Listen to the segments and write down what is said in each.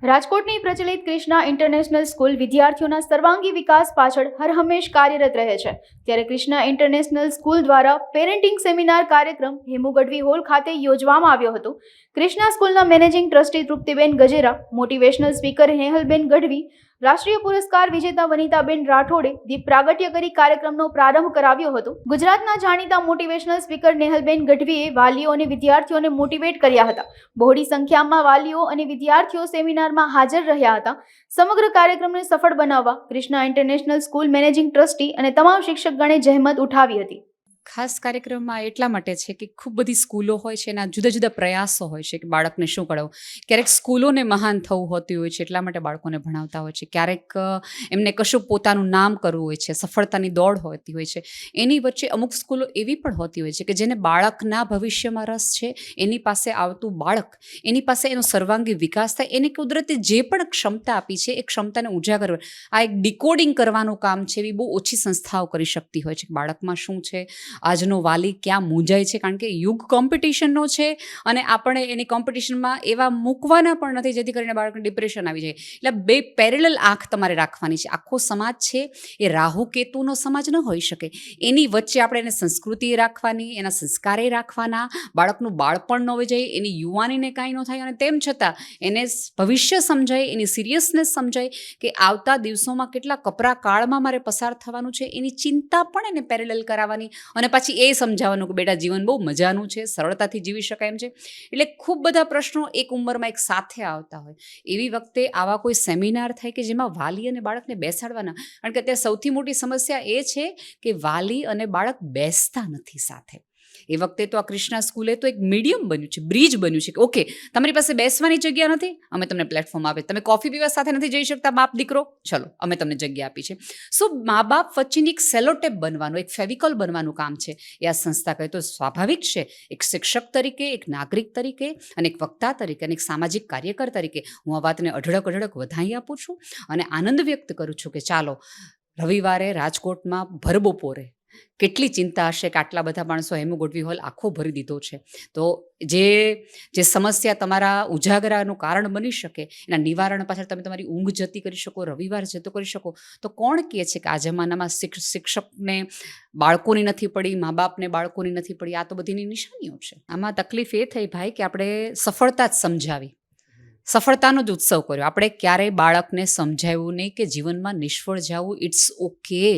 રાજકોટની પ્રચલિત Krishna international school વિદ્યાર્થીઓના સર્વાંગી વિકાસ પાછળ હરહંમેશ કાર્યરત રહે છે. ત્યારે ક્રિષ્ના ઇન્ટરનેશનલ સ્કૂલ દ્વારા પેરેન્ટિંગ સેમિનાર કાર્યક્રમ હેમુ ગઢવી હોલ ખાતે યોજવામાં આવ્યો હતો. ક્રિષ્ના સ્કૂલના managing trustee Triptiben Gajera, motivational speaker નેહલબેન Gadhvi, રાષ્ટ્રીય પુરસ્કાર વિજેતા વનિતાબેન રાઠોડે દીપ પ્રાગટ્ય કરી કાર્યક્રમનો પ્રારંભ કરાવ્યો હતો. ગુજરાતના જાણીતા મોટિવેશનલ સ્પીકર નેહલબેન ગઢવીએ વાલીઓ અને વિદ્યાર્થીઓને મોટિવેટ કર્યા હતા. બહોળી સંખ્યામાં વાલીઓ અને વિદ્યાર્થીઓ સેમિનારમાં હાજર રહ્યા હતા. સમગ્ર કાર્યક્રમને સફળ બનાવવા Krishna international school managing trustee અને તમામ શિક્ષકગણે જહેમત ઉઠાવી હતી. ખાસ કાર્યક્રમમાં એટલા માટે છે કે ખૂબ બધી સ્કૂલો હોય છે, એના જુદા જુદા પ્રયાસો હોય છે કે બાળકને શું કરાવવું. ક્યારેક સ્કૂલોને મહાન થવું હોતી હોય છે, એટલા માટે બાળકોને ભણાવતા હોય છે. ક્યારેક એમને કશું પોતાનું નામ કરવું હોય છે, સફળતાની દોડ હોતી હોય છે. એની વચ્ચે અમુક સ્કૂલો એવી પણ હોતી હોય છે કે જેને બાળકના ભવિષ્યમાં રસ છે, એની પાસે આવતું બાળક, એની પાસે એનો સર્વાંગી વિકાસ થાય, એને કુદરતે જે પણ ક્ષમતા આપી છે એ ક્ષમતાને ઉજાગર કરે. આ એક ડિકોડિંગ કરવાનું કામ છે, એવી બહુ ઓછી સંસ્થાઓ કરી શકતી હોય છે. બાળકમાં શું છે, આજનો વાલી ક્યાં મૂંઝાય છે, કારણ કે યુગ કોમ્પિટિશનનો છે અને આપણે એની કોમ્પિટિશનમાં એવા મૂકવાના પણ નથી જેથી કરીને બાળકને ડિપ્રેશન આવી જાય. એટલે બે પેરેલલ આંખ તમારે રાખવાની છે. આખો સમાજ છે એ રાહુ કેતુનો સમાજ ન હોઈ શકે. એની વચ્ચે આપણે એને સંસ્કૃતિ રાખવાની, એના સંસ્કારે રાખવાના, બાળકનું બાળપણ ન હોઈ જાય, એની યુવાનીને કાંઈ ન થાય અને તેમ છતાં એને ભવિષ્ય સમજાય, એની સિરિયસનેસ સમજાય કે આવતા દિવસોમાં કેટલા કપરા કાળમાં મારે પસાર થવાનું છે, એની ચિંતા પણ એને પેરેલલ કરાવવાની અને પછી એ સમજાવવાનું કે બેટા જીવન બહુ મજાનું છે, સરળતાથી જીવી શકાય એમ છે. એટલે ખૂબ બધા પ્રશ્નો એક ઉંમરમાં એક સાથે આવતા હોય. એવી વખતે આવા કોઈ સેમિનાર થાય કે જેમાં વાલી અને બાળકને બેસાડવાના, કારણ કે અત્યારે સૌથી મોટી સમસ્યા એ છે કે વાલી અને બાળક બેસતા નથી સાથે. એ વખતે તો આ ક્રિષ્ના સ્કૂલે તો એક મીડિયમ બન્યું છે, બ્રિજ બન્યું છે કે ઓકે, તમારી પાસે બેસવાની જગ્યા નથી, અમે તમને પ્લેટફોર્મ આપે. તમે કોફી પીવા સાથે નથી જઈ શકતા બાપ દીકરો, ચલો અમે તમને જગ્યા આપી છે. સો મા બાપ વચ્ચેની એક સેલોટેપ બનવાનું, એક ફેવિકોલ બનવાનું કામ છે એ આ સંસ્થા કહે. તો સ્વાભાવિક છે એક શિક્ષક તરીકે, એક નાગરિક તરીકે અને એક વક્તા તરીકે અને એક સામાજિક કાર્યકર તરીકે હું આ વાતને અઢળક વધાઈ આપું છું અને આનંદ વ્યક્ત કરું છું કે ચાલો રવિવારે રાજકોટમાં ભરબપોરે કેટલી ચિંતા હશે કે આટલા બધા માણસો હેમુ ગઢવી હોલ આખો ભરી દીધો છે. તો જે સમસ્યા તમારા ઉજાગરાનું કારણ બની શકે, એના નિવારણ પાછળ તમે તમારી ઊંઘ જતી કરી શકો, રવિવાર જતો કરી શકો. તો કોણ કહે છે કે આ જમાનામાં શિક્ષકને બાળકોની નથી પડી, મા બાપને બાળકોની નથી પડી? આ તો બધીની નિશાનીઓ છે. આમાં તકલીફ એ થઈ ભાઈ કે આપણે સફળતા જ સમજાવી, સફળતાનો જ ઉત્સવ કર્યો. આપણે ક્યારેય બાળકને સમજાવ્યું નહીં કે જીવનમાં નિષ્ફળ જવું ઇટ્સ ઓકે.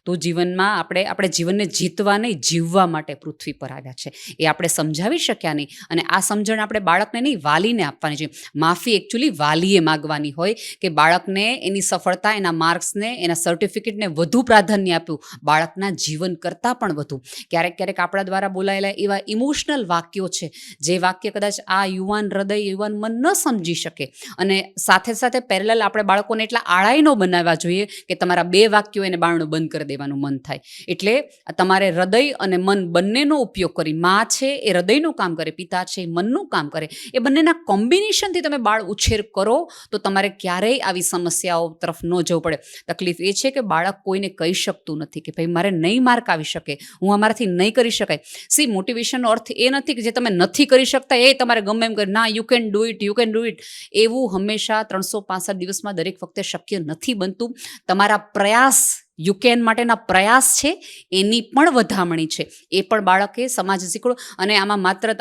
તો જીવનમાં આપણે જીવનને જીતવા નહીં, જીવવા માટે પૃથ્વી પર આવ્યા છે, એ આપણે સમજાવી શક્યા નહીં. અને આ સમજણ આપણે બાળકને નહીં, વાલીને આપવાની છે. માફી એકચ્યુઅલી વાલીએ માગવાની હોય કે બાળકને એની સફળતા, એના માર્ક્સને, એના સર્ટિફિકેટને વધુ પ્રાધાન્ય આપ્યું, બાળકના જીવન કરતાં પણ વધુ. ક્યારેક આપણા દ્વારા બોલાયેલા એવા ઇમોશનલ વાક્યો છે જે વાક્ય કદાચ આ યુવાન હૃદય, યુવાન મન ન સમજી શકે. અને સાથે પેરેલલ આપણે બાળકોને એટલા આળાઈ ન બનાવવા જોઈએ કે તમારા બે વાક્યો એને બારણું બંધ કરી દેવાનું મન થાય. એટલે તમારે હૃદય અને મન બંનેનો ઉપયોગ કરી, માં છે એ હૃદયનું કામ કરે, પિતા છે એ મનનું કામ કરે, એ બંનેના કોમ્બિનેશનથી તમે બાળ ઉછેર કરો તો તમારે ક્યારેય આવી સમસ્યાઓ તરફ ન જવું પડે. તકલીફ એ છે કે બાળક કોઈને કહી શકતું નથી કે ભાઈ મારે નહીં માર્ક આવી શકે, હું અમારાથી નહીં કરી શકાય. સી, મોટિવેશનનો અર્થ એ નથી કે જે તમે નથી કરી શકતા એ તમારે ગમે એમ કરી ના, યુ કેન ડુ ઇટ. એવું હંમેશા 365 દિવસમાં દરેક વખતે શક્ય નથી બનતું. તમારા પ્રયાસ, યુકેન માટેના પ્રયાસ છે એની પણ વધામણી છે, એ પણ બાળકે સમાજ શીખવો. અને આમાં માત્ર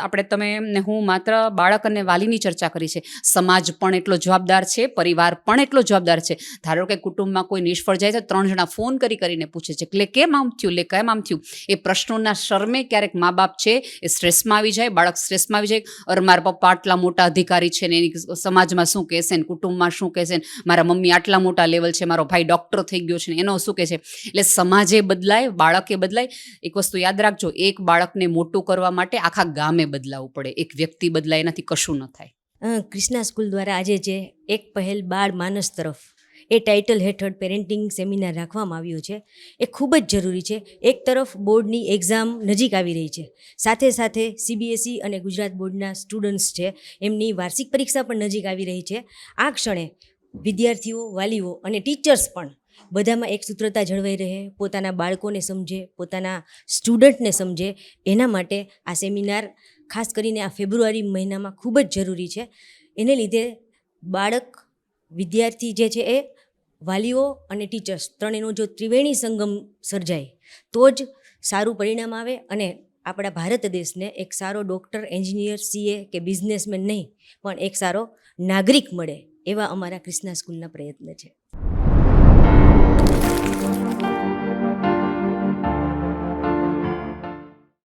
હું માત્ર બાળક અને વાલીની ચર્ચા કરી છે, સમાજ પણ એટલો જવાબદાર છે, પરિવાર પણ એટલો જવાબદાર છે. ધારો કે કુટુંબમાં કોઈ નિષ્ફળ જાય તો 3 જણા ફોન કરીને પૂછે છે કે કેમ આમ થયું. એ પ્રશ્નોના શરમે ક્યારેક મા બાપ છે એ સ્ટ્રેસમાં આવી જાય, બાળક સ્ટ્રેસમાં આવી જાય. અરે મારા પપ્પા આટલા મોટા અધિકારી છે ને એની સમાજમાં શું કહેશે ને કુટુંબમાં શું કહેશે, મારા મમ્મી આટલા મોટા લેવલ છે, મારો ભાઈ ડૉક્ટર થઈ ગયો છે ને એનો શું છે. એટલે સમાજે બદલાય, બાળકે બદલાય. એક વસ્તુ યાદ રાખજો, એક બાળકને મોટું કરવા માટે આખા ગામે બદલાવવું પડે. એક વ્યક્તિ બદલાય એનાથી કશું ન થાય. ક્રિષ્ના સ્કૂલ દ્વારા આજે જે એક પહેલ બાળ માનસ તરફ એ ટાઇટલ હેઠળ પેરેન્ટિંગ સેમિનાર રાખવામાં આવ્યો છે એ ખૂબ જ જરૂરી છે. એક તરફ બોર્ડની એક્ઝામ નજીક આવી રહી છે, સાથે CBSE અને ગુજરાત બોર્ડના સ્ટુડન્ટ્સ છે એમની વાર્ષિક પરીક્ષા પણ નજીક આવી રહી છે. આ ક્ષણે વિદ્યાર્થીઓ, વાલીઓ અને ટીચર્સ પણ બધામાં એક સૂત્રતા જળવાઈ રહે, પોતાના બાળકોને સમજે, પોતાના સ્ટુડન્ટને સમજે, એના માટે આ સેમિનાર ખાસ કરીને આ ફેબ્રુઆરી મહિનામાં ખૂબ જ જરૂરી છે. એને લીધે બાળક વિદ્યાર્થી જે છે એ વાલીઓ અને ટીચર્સ ત્રણેયનો જો ત્રિવેણી સંગમ સર્જાય તો જ સારું પરિણામ આવે અને આપણા ભારત દેશને એક સારો ડૉક્ટર, એન્જિનિયર, સીએ કે બિઝનેસમેન નહીં પણ એક સારો નાગરિક મળે એવા અમારા ક્રિષ્ના સ્કૂલના પ્રયત્ન છે.